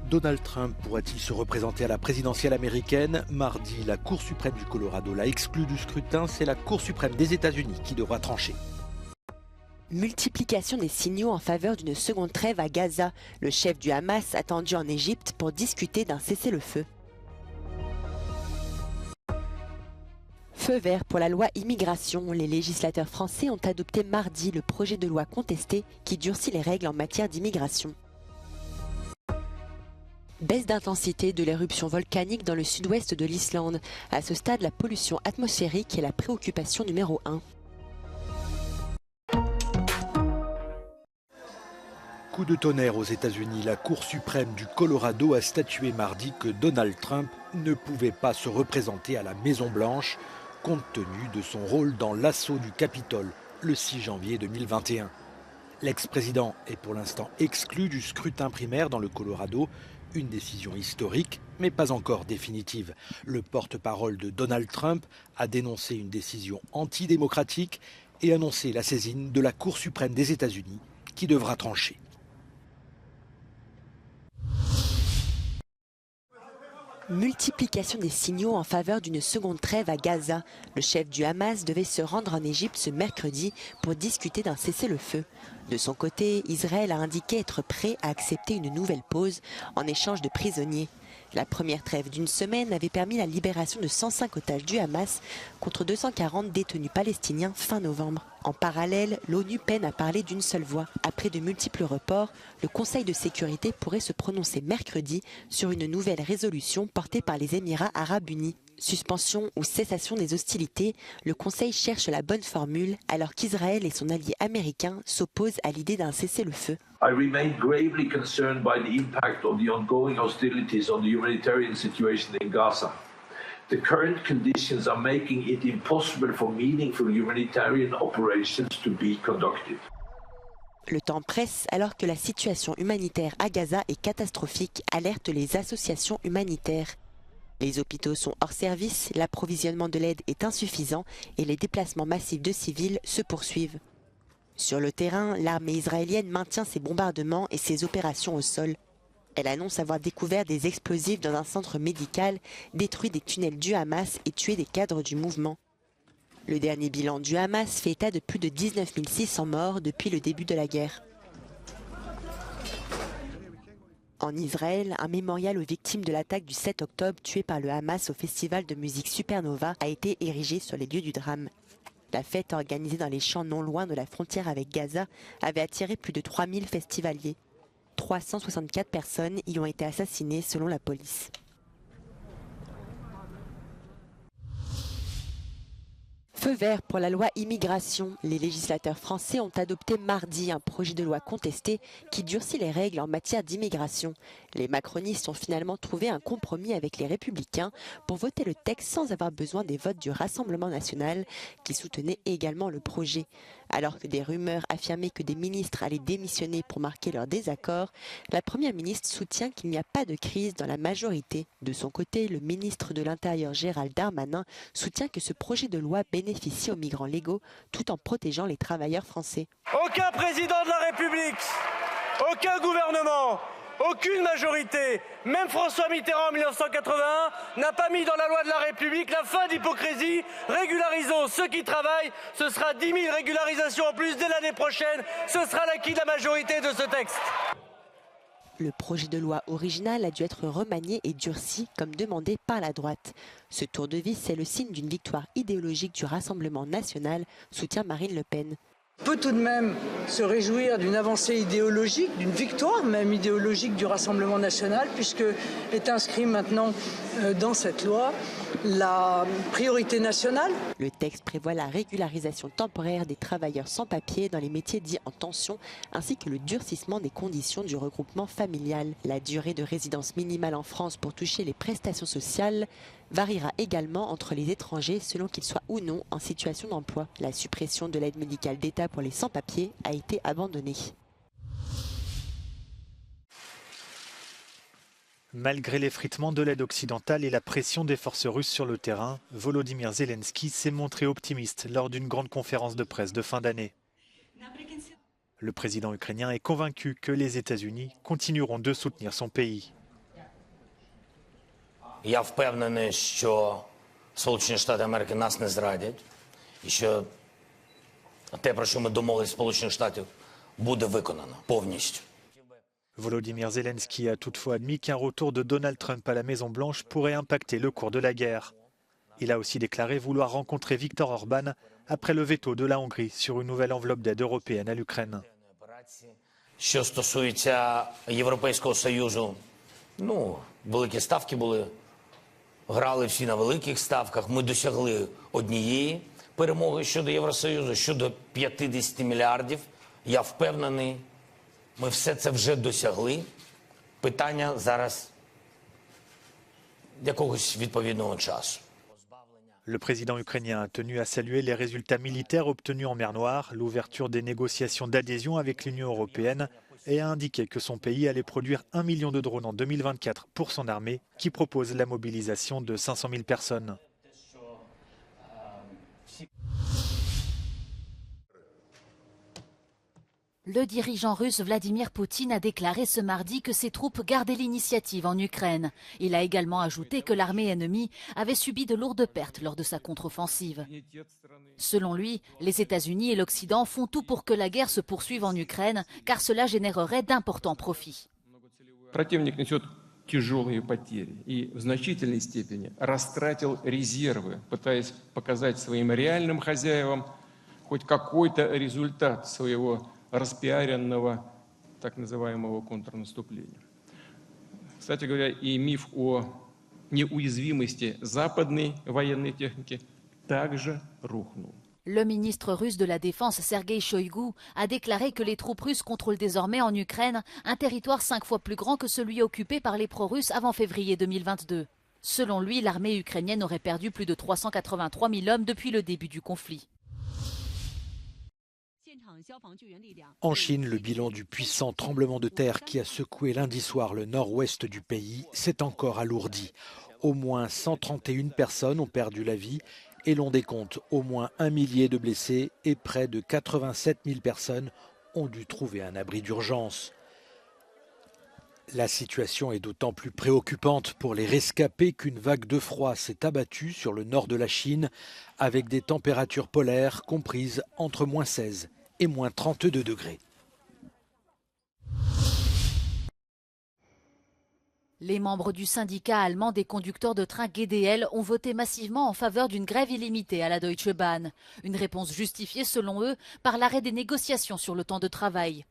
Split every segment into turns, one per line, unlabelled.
Donald Trump pourrait-il se représenter à la présidentielle américaine? Mardi, la Cour suprême du Colorado l'a exclu du scrutin. C'est la Cour suprême des États-Unis qui devra trancher.
Multiplication des signaux en faveur d'une seconde trêve à Gaza. Le chef du Hamas attendu en Égypte pour discuter d'un cessez-le-feu. Feu vert pour la loi immigration. Les législateurs français ont adopté mardi le projet de loi contesté qui durcit les règles en matière d'immigration. Baisse d'intensité de l'éruption volcanique dans le sud-ouest de l'Islande. À ce stade, la pollution atmosphérique est la préoccupation numéro 1.
Coup de tonnerre aux États-Unis. La Cour suprême du Colorado a statué mardi que Donald Trump ne pouvait pas se représenter à la Maison-Blanche compte tenu de son rôle dans l'assaut du Capitole le 6 janvier 2021. L'ex-président est pour l'instant exclu du scrutin primaire dans le Colorado. Une décision historique, mais pas encore définitive. Le porte-parole de Donald Trump a dénoncé une décision antidémocratique et annoncé la saisine de la Cour suprême des États-Unis qui devra trancher.
Multiplication des signaux en faveur d'une seconde trêve à Gaza. Le chef du Hamas devait se rendre en Égypte ce mercredi pour discuter d'un cessez-le-feu. De son côté, Israël a indiqué être prêt à accepter une nouvelle pause en échange de prisonniers. La première trêve d'une semaine avait permis la libération de 105 otages du Hamas contre 240 détenus palestiniens fin novembre. En parallèle, l'ONU peine à parler d'une seule voix. Après de multiples reports, le Conseil de sécurité pourrait se prononcer mercredi sur une nouvelle résolution portée par les Émirats arabes unis. Suspension ou cessation des hostilités, le Conseil cherche la bonne formule alors qu'Israël et son allié américain s'opposent à l'idée d'un cessez-le-feu.
I remain gravely concerned by the impact of the ongoing hostilities on the humanitarian situation in Gaza. The current conditions are making it impossible for meaningful humanitarian operations to be conducted.
Le temps presse alors que la situation humanitaire à Gaza est catastrophique, alertent les associations humanitaires. Les hôpitaux sont hors service, l'approvisionnement de l'aide est insuffisant et les déplacements massifs de civils se poursuivent. Sur le terrain, l'armée israélienne maintient ses bombardements et ses opérations au sol. Elle annonce avoir découvert des explosifs dans un centre médical, détruit des tunnels du Hamas et tué des cadres du mouvement. Le dernier bilan du Hamas fait état de plus de 19 600 morts depuis le début de la guerre. En Israël, un mémorial aux victimes de l'attaque du 7 octobre tuées par le Hamas au festival de musique Supernova a été érigé sur les lieux du drame. La fête organisée dans les champs non loin de la frontière avec Gaza avait attiré plus de 3000 festivaliers. 364 personnes y ont été assassinées selon la police. Feu vert pour la loi immigration. Les législateurs français ont adopté mardi un projet de loi contesté qui durcit les règles en matière d'immigration. Les macronistes ont finalement trouvé un compromis avec les républicains pour voter le texte sans avoir besoin des votes du Rassemblement national qui soutenait également le projet. Alors que des rumeurs affirmaient que des ministres allaient démissionner pour marquer leur désaccord, la première ministre soutient qu'il n'y a pas de crise dans la majorité. De son côté, le ministre de l'Intérieur Gérald Darmanin soutient que ce projet de loi bénéficie aux migrants légaux tout en protégeant les travailleurs français.
Aucun président de la République, aucun gouvernement, aucune majorité, même François Mitterrand en 1981, n'a pas mis dans la loi de la République la fin d'hypocrisie. Régularisons ceux qui travaillent, ce sera 10 000 régularisations en plus dès l'année prochaine. Ce sera l'acquis de la majorité de ce texte.
Le projet de loi original a dû être remanié et durci comme demandé par la droite. Ce tour de vis est le signe d'une victoire idéologique du Rassemblement national, soutient Marine Le Pen.
On peut tout de même se réjouir d'une avancée idéologique, d'une victoire même idéologique du Rassemblement national, puisque est inscrit maintenant dans cette loi la priorité nationale.
Le texte prévoit la régularisation temporaire des travailleurs sans papier dans les métiers dits en tension, ainsi que le durcissement des conditions du regroupement familial. La durée de résidence minimale en France pour toucher les prestations sociales variera également entre les étrangers selon qu'ils soient ou non en situation d'emploi. La suppression de l'aide médicale d'État pour les sans-papiers a été abandonnée.
Malgré l'effritement de l'aide occidentale et la pression des forces russes sur le terrain, Volodymyr Zelensky s'est montré optimiste lors d'une grande conférence de presse de fin d'année. Le président ukrainien est convaincu que les États-Unis continueront de soutenir son pays.
Я впевнений, що Сполучені Штати Америки нас не зрадять, і що те, про що ми домовились з Сполучених Штатів, буде виконано повністю.
Volodymyr Zelensky a toutefois admis qu'un retour de Donald Trump à la Maison-Blanche pourrait impacter le cours de la guerre. Il a aussi déclaré vouloir rencontrer Viktor Orban après le veto de la Hongrie sur une nouvelle enveloppe d'aide européenne à l'Ukraine.
Що стосується Європейського Союзу, великі ставки були, грали всі на великих ставках. Ми досягли однієї перемоги щодо Євросоюзу, щодо 50 мільярдів. Я впевнений, ми все це вже досягли. Питання зараз якогось відповідного часу.
Le président ukrainien a tenu à saluer les résultats militaires obtenus en mer Noire, l'ouverture des négociations d'adhésion avec l'Union européenne et a indiqué que son pays allait produire 1 million de drones en 2024 pour son armée, qui propose la mobilisation de 500 000 personnes.
Le dirigeant russe Vladimir Poutine a déclaré ce mardi que ses troupes gardaient l'initiative en Ukraine. Il a également ajouté que l'armée ennemie avait subi de lourdes pertes lors de sa contre-offensive. Selon lui, les États-Unis et l'Occident font tout pour que la guerre se poursuive en Ukraine, car cela générerait d'importants profits.
Противник несет тяжелые потери и в значительной степени растратил резервы, пытаясь показать своим реальным хозяевам хоть какой-то результат своего распиаренного так называемого контрнаступления. Кстати говоря, и миф о неуязвимости западной военной техники также рухнул.
Le ministre russe de la Défense, Sergueï Shoïgu, a déclaré que les troupes russes contrôlent désormais en Ukraine un territoire 5 fois plus grand que celui occupé par les pro-russes avant février 2022. Selon lui, l'armée ukrainienne aurait perdu plus de 383 000 hommes depuis le début du conflit.
En Chine, le bilan du puissant tremblement de terre qui a secoué lundi soir le nord-ouest du pays s'est encore alourdi. Au moins 131 personnes ont perdu la vie et l'on décompte au moins 1 millier de blessés et près de 87 000 personnes ont dû trouver un abri d'urgence. La situation est d'autant plus préoccupante pour les rescapés qu'une vague de froid s'est abattue sur le nord de la Chine avec des températures polaires comprises entre moins 16 et moins 32 degrés.
Les membres du syndicat allemand des conducteurs de train GDL ont voté massivement en faveur d'une grève illimitée à la Deutsche Bahn. Une réponse justifiée, selon eux, par l'arrêt des négociations sur le temps de travail.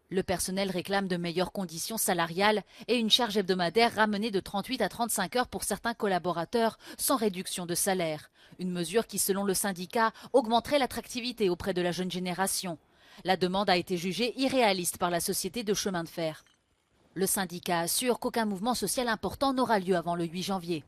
Le personnel réclame de meilleures conditions salariales et une charge hebdomadaire ramenée de 38 à 35 heures pour certains collaborateurs sans réduction de salaire. Une mesure qui, selon le syndicat, augmenterait l'attractivité auprès de la jeune génération. La demande a été jugée irréaliste par la société de chemin de fer. Le syndicat assure qu'aucun mouvement social important n'aura lieu avant le 8 janvier.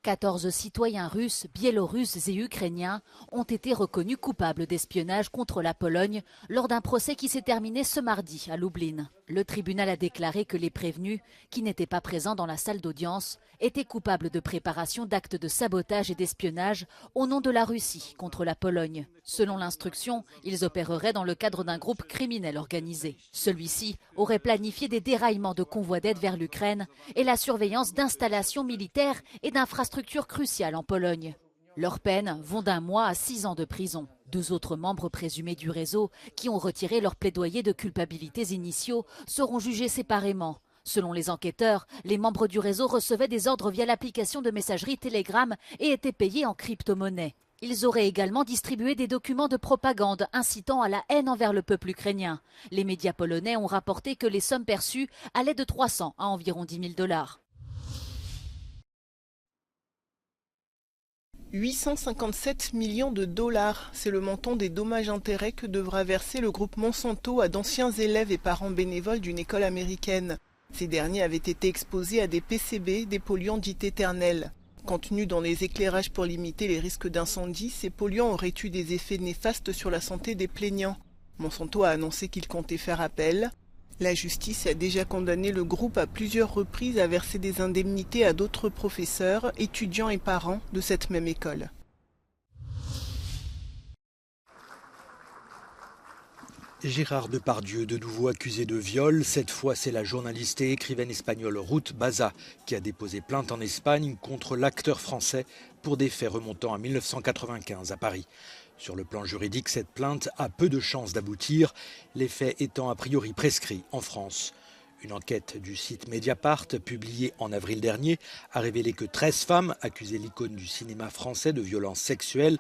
14 citoyens russes, biélorusses et ukrainiens ont été reconnus coupables d'espionnage contre la Pologne lors d'un procès qui s'est terminé ce mardi à Lublin. Le tribunal a déclaré que les prévenus, qui n'étaient pas présents dans la salle d'audience, étaient coupables de préparation d'actes de sabotage et d'espionnage au nom de la Russie contre la Pologne. Selon l'instruction, ils opéreraient dans le cadre d'un groupe criminel organisé. Celui-ci aurait planifié des déraillements de convois d'aide vers l'Ukraine et la surveillance d'installations militaires et d'infrastructures cruciales en Pologne. Leurs peines vont d'1 mois à 6 ans de prison. 2 autres membres présumés du réseau, qui ont retiré leur plaidoyer de culpabilités initiaux, seront jugés séparément. Selon les enquêteurs, les membres du réseau recevaient des ordres via l'application de messagerie Telegram et étaient payés en crypto-monnaie. Ils auraient également distribué des documents de propagande incitant à la haine envers le peuple ukrainien. Les médias polonais ont rapporté que les sommes perçues allaient de 300 à environ 10 000 $.
857 millions de dollars, c'est le montant des dommages-intérêts que devra verser le groupe Monsanto à d'anciens élèves et parents bénévoles d'une école américaine. Ces derniers avaient été exposés à des PCB, des polluants dits éternels. Contenus dans les éclairages pour limiter les risques d'incendie, ces polluants auraient eu des effets néfastes sur la santé des plaignants. Monsanto a annoncé qu'il comptait faire appel. La justice a déjà condamné le groupe à plusieurs reprises à verser des indemnités à d'autres professeurs, étudiants et parents de cette même école.
Gérard Depardieu, de nouveau accusé de viol. Cette fois, c'est la journaliste et écrivaine espagnole Ruth Baza qui a déposé plainte en Espagne contre l'acteur français pour des faits remontant à 1995 à Paris. Sur le plan juridique, cette plainte a peu de chances d'aboutir, les faits étant a priori prescrits en France. Une enquête du site Mediapart, publiée en avril dernier, a révélé que 13 femmes accusaient l'icône du cinéma français de violences sexuelles,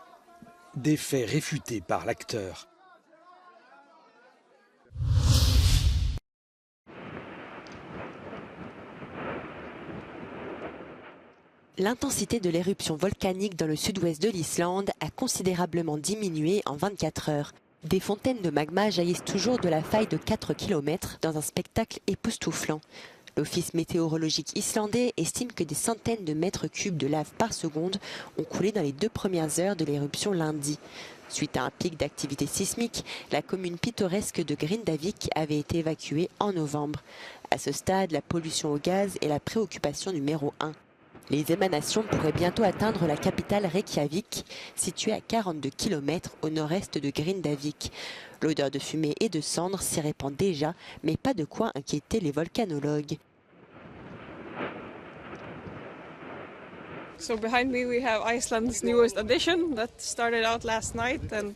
des faits réfutés par l'acteur.
L'intensité de l'éruption volcanique dans le sud-ouest de l'Islande a considérablement diminué en 24 heures. Des fontaines de magma jaillissent toujours de la faille de 4 km dans un spectacle époustouflant. L'Office météorologique islandais estime que des centaines de mètres cubes de lave par seconde ont coulé dans les 2 premières heures de l'éruption lundi. Suite à un pic d'activité sismique, la commune pittoresque de Grindavik avait été évacuée en novembre. À ce stade, la pollution au gaz est la préoccupation numéro 1. Les émanations pourraient bientôt atteindre la capitale Reykjavik, située à 42 km au nord-est de Grindavik. L'odeur de fumée et de cendres s'y répand déjà, mais pas de quoi inquiéter les volcanologues.
So behind me we have Iceland's newest addition that started out last night, and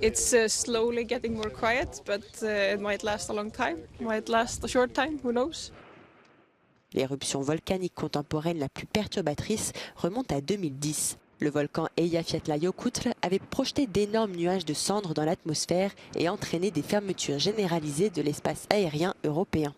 it's slowly getting more quiet, but it might last a long time, might last a short time, who knows?
L'éruption volcanique contemporaine la plus perturbatrice remonte à 2010. Le volcan Eyjafjallajökull avait projeté d'énormes nuages de cendres dans l'atmosphère et entraîné des fermetures généralisées de l'espace aérien européen.